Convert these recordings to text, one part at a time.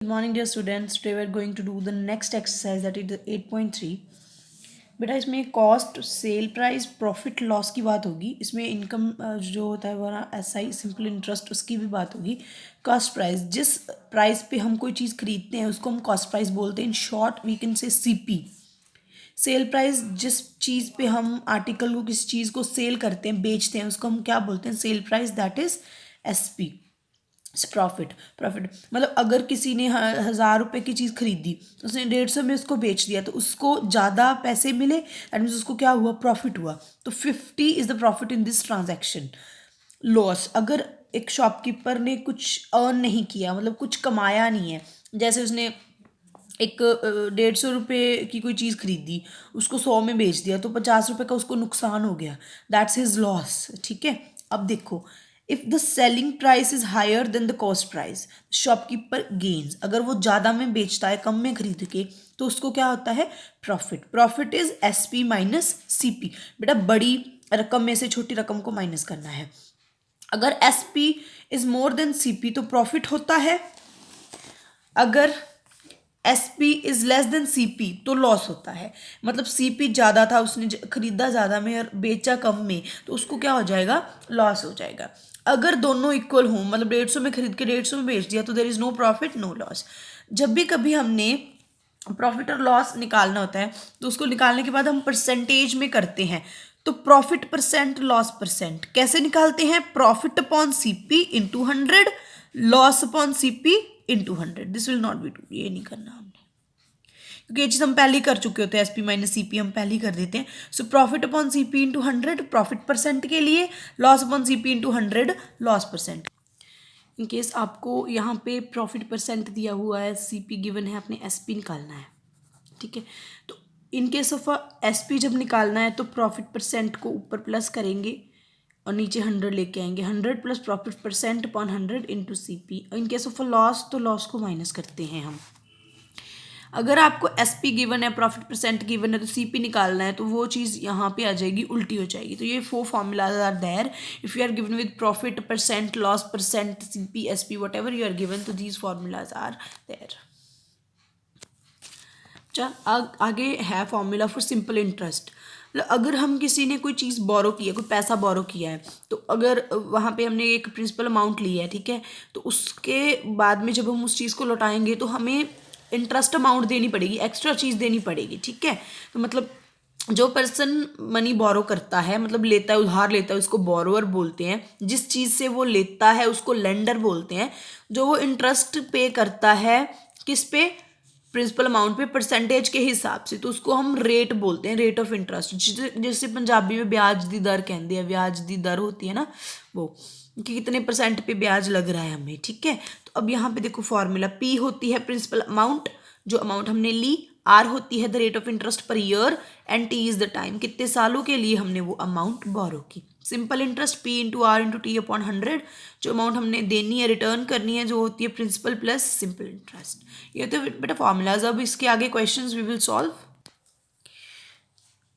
Good morning dear students. Today we are going to do the next exercise, that is the 8.3. बेटा इसमें cost, sale price, profit loss की बात होगी. इसमें income जो होता है वो SI सिंपल इंटरेस्ट, उसकी भी बात होगी. कॉस्ट प्राइस, जिस प्राइस पे हम कोई चीज़ खरीदते हैं उसको हम कॉस्ट प्राइस बोलते हैं. In short we can say CP. Sell price, जिस चीज़ पे हम आर्टिकल को, किसी चीज़ को सेल करते हैं, बेचते हैं, उसको हम क्या बोलते हैं? Sale price, that is SP. Profit, profit मतलब अगर किसी ने 1000 रुपये की चीज़ खरीदी, उसने 150 में उसको बेच दिया, तो उसको ज़्यादा पैसे मिले, दैट मीन्स उसको क्या हुआ? प्रॉफिट हुआ. तो 50 is the profit in this transaction. Loss, अगर एक शॉपकीपर ने कुछ अर्न नहीं किया, मतलब कुछ कमाया नहीं है, जैसे उसने एक 150 रुपये की कोई चीज़ खरीदी, उसको 100 में बेच दिया, तो 50 रुपये का उसको नुकसान हो गया. That's his loss. ठीक है. अब देखो, if the selling price is higher than the cost price, shopkeeper gains. अगर वो ज़्यादा में बेचता है, कम में खरीद के, तो उसको क्या होता है? Profit. Profit is SP minus CP. बेटा बड़ी रकम में से छोटी रकम को माइनस करना है. अगर SP is more than CP तो प्रॉफिट होता है. अगर SP is less than CP तो लॉस होता है. मतलब CP ज़्यादा था, उसने खरीदा ज़्यादा में और बेचा कम में, तो उसको क्या हो जाएगा? लॉस हो जाएगा. अगर दोनों इक्वल हों, मतलब 150 में खरीद के 150 में बेच दिया, तो there is no profit no loss. जब भी कभी हमने प्रॉफिट और लॉस निकालना होता है, तो उसको निकालने के बाद हम परसेंटेज में करते हैं. तो प्रॉफिट परसेंट, लॉस परसेंट कैसे निकालते हैं? Profit upon CP into 100, loss upon CP into 100. This will not be true. ये नहीं करना हमने, क्योंकि ये चीज़ हम पहले ही कर चुके होते हैं. SP माइनस CP हम पहले ही कर देते हैं. So profit upon CP into 100 profit percent के लिए, loss upon CP into 100 loss percent. In case आपको यहाँ पे प्रॉफिट परसेंट दिया हुआ है, CP गिवन है, अपने SP निकालना है. ठीक है. तो इन केस ऑफ SP जब निकालना है, तो प्रॉफिट परसेंट को ऊपर प्लस करेंगे और नीचे 100 लेके आएंगे. 100 plus profit percent upon 100 into CP. In case of loss, तो लॉस को माइनस करते हैं हम. अगर आपको SP गिवन है, प्रॉफिट परसेंट गिवन है, तो CP निकालना है, तो वो चीज़ यहाँ पे आ जाएगी, उल्टी हो जाएगी. तो ये 4 formulas are there. If you are given with profit percent, loss percent, CP, SP, whatever you are given, तो दीज फॉर्मूलाज आर देयर. चल आगे है फॉर्मूला फॉर सिंपल इंटरेस्ट. अगर हम किसी ने कोई चीज़ बोरो की है, कोई पैसा बोरो किया है, तो अगर वहाँ पे हमने एक प्रिंसिपल अमाउंट लिया है, ठीक है, तो उसके बाद में जब हम उस चीज़ को लौटाएंगे, तो हमें इंटरेस्ट अमाउंट देनी पड़ेगी, एक्स्ट्रा चीज़ देनी पड़ेगी. ठीक है. तो मतलब जो पर्सन मनी बोरो करता है, मतलब लेता है, उधार लेता है, उसको बोरोअर बोलते हैं. जिस चीज़ से वो लेता है उसको लेंडर बोलते हैं. जो वो इंटरेस्ट पे करता है, किस पे? प्रिंसिपल अमाउंट पे, परसेंटेज के हिसाब से, तो उसको हम रेट बोलते हैं, रेट ऑफ इंटरेस्ट. जैसे पंजाबी में ब्याज दी दर कहते हैं, ब्याज दी दर होती है ना, वो कि कितने परसेंट पे ब्याज लग रहा है हमें. ठीक है. तो अब यहाँ पे देखो फॉर्मूला, P होती है प्रिंसिपल अमाउंट, जो अमाउंट हमने ली. R होती है the rate of interest per year, and T is the time, कितने सालों के लिए हमने वो अमाउंट बोरो की. Simple interest P into R into T upon 100. जो अमाउंट हमने देनी है, रिटर्न करनी है, जो होती है प्रिंसिपल प्लस सिंपल इंटरेस्ट. ये तो बेटा फॉर्मूलाज. अब इसके आगे questions we will solve.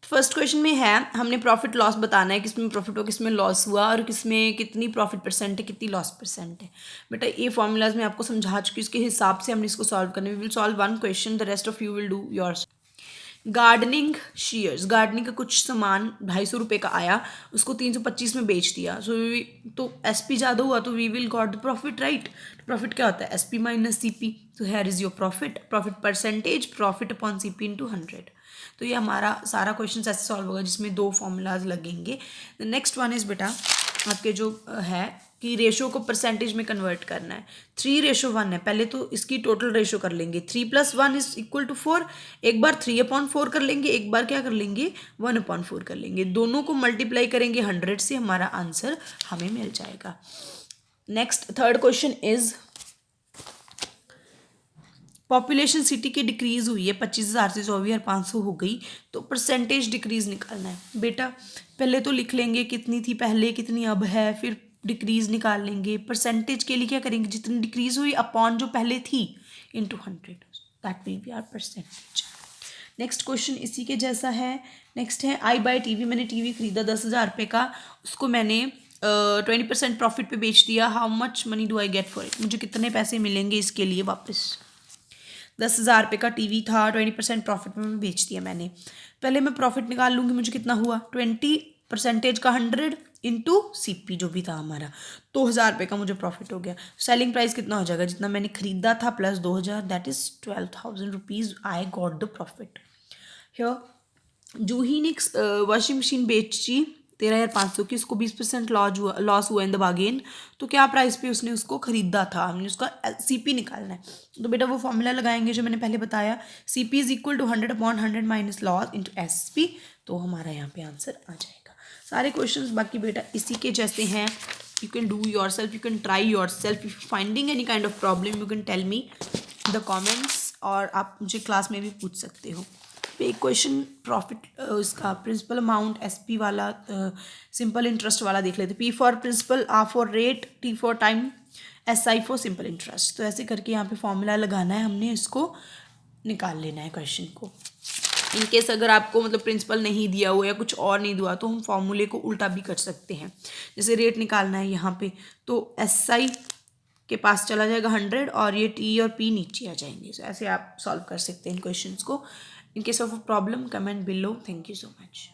First question में है, हमने प्रॉफिट लॉस बताना है, किसमें प्रॉफिट हुआ, किसमें लॉस हुआ, और किसमें कितनी प्रॉफिट परसेंट है, कितनी लॉस परसेंट है. बेटा ये फॉर्मूलाज मैं आपको समझा चुकी हूँ, इसके हिसाब से हमने इसको सॉल्व करना है. We will solve one question, the rest of you will do yours. Gardening shares, gardening का कुछ सामान 250 रुपये का आया, उसको 325 में बेच दिया. सो तो SP ज़्यादा हुआ, तो we will got the profit, right. Profit क्या होता है? SP minus CP. तो here is your profit. Profit percentage, profit upon CP into 100. तो ये हमारा सारा क्वेश्चन ऐसे सॉल्व होगा, जिसमें 2 फॉर्मूलाज लगेंगे. द नेक्स्ट वन इज़ बेटा आपके जो है कि रेशो को परसेंटेज में कन्वर्ट करना है. 3:1 है. पहले तो इसकी टोटल रेशो कर लेंगे. 3 + 1 इज इक्वल टू 4. एक बार 3/4 कर लेंगे, एक बार क्या कर लेंगे? 1/4 कर लेंगे. दोनों को मल्टीप्लाई करेंगे 100 से, हमारा आंसर हमें मिल जाएगा. Next third question is, population city की डिक्रीज हुई है, 25,000 से 24,500 हो गई, तो परसेंटेज डिक्रीज निकालना है. बेटा पहले तो लिख लेंगे कितनी थी पहले, कितनी अब है, फिर डिक्रीज निकाल लेंगे. परसेंटेज के लिए क्या करेंगे? जितनी डिक्रीज हुई अपॉन जो पहले थी into 100, that will be our percentage. Next question इसी के जैसा है. नेक्स्ट है, आई बाय TV. मैंने TV खरीदा 10,000 रुपये का, उसको मैंने 20% प्रॉफिट पे बेच दिया. How much money do I get for it? मुझे कितने पैसे मिलेंगे इसके लिए वापस? 10,000 रुपये का टीवी था, 20% प्रॉफिट में बेच दिया मैंने। पहले मैं प्रॉफिट निकाल लूँगी, मुझे कितना हुआ 20% का 100 इंटू CP जो भी था हमारा, 2,000 रुपये का मुझे प्रॉफिट हो गया। सेलिंग प्राइस कितना हो जाएगा, जितना मैंने खरीदा था plus 2,000, that is 12,000 rupees I got the profit here. Juhi ने वॉशिंग मशीन बेची 13,500 की, उसको 20% लॉस हुआ इन द बागेन। तो क्या प्राइस पे उसने उसको खरीदा था, हमने उसका CP निकालना है। तो बेटा वो फॉर्मूला लगाएंगे जो मैंने पहले बताया, CP is equal to 100/100 minus loss into SP। तो हमारा यहाँ पे आंसर आ जाएगा। सारे क्वेश्चंस बाकी बेटा इसी के जैसे हैं। You can do yourself, you can try yourself. If finding any kind of problem you can tell me the comments, और आप मुझे क्लास में भी पूछ सकते हो। एक क्वेश्चन प्रॉफिट इसका प्रिंसिपल अमाउंट SP वाला, सिंपल इंटरेस्ट वाला देख लेते। P for principal, R for rate, T for time, SI for simple interest. तो ऐसे करके यहाँ पे फॉर्मूला लगाना है, हमने इसको निकाल लेना है क्वेश्चन को। इनकेस अगर आपको मतलब प्रिंसिपल नहीं दिया हुआ या कुछ और नहीं दिया तो हम फॉर्मूले को उल्टा भी कर सकते हैं। जैसे रेट निकालना है यहाँ पे, तो SI के पास चला जाएगा 100 और ये T और P नीचे आ जाएंगे। तो ऐसे आप सॉल्व कर सकते हैं इन क्वेश्चंस को। In case of a problem, comment below. Thank you so much.